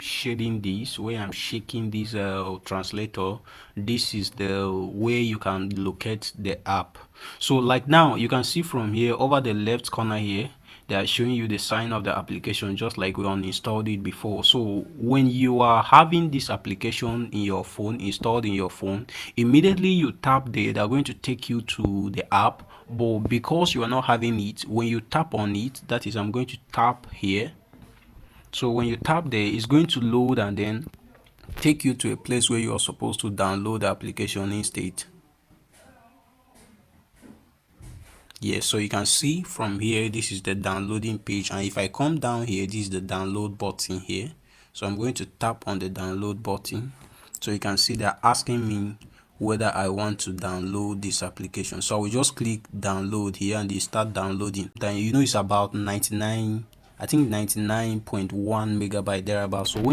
shading this, where I'm shaking this translator, this is the way you can locate the app. So like now you can see from here over the left corner here, they are showing you the sign of the application, just like we uninstalled it before. So when you are having this application in your phone, installed in your phone, immediately you tap there, they're going to take you to the app. But because you are not having it, when you tap on it, that is, I'm going to tap here. So when you tap there, it's going to load and then take you to a place where you are supposed to download the application instead. Yes, so you can see from here, this is the downloading page, and if I come down here, this is the download button here. So I'm going to tap on the download button. So you can see they're asking me whether I want to download this application. So I will just click download here and they start downloading. Then you know it's about 99, I think 99.1 megabyte thereabout. So when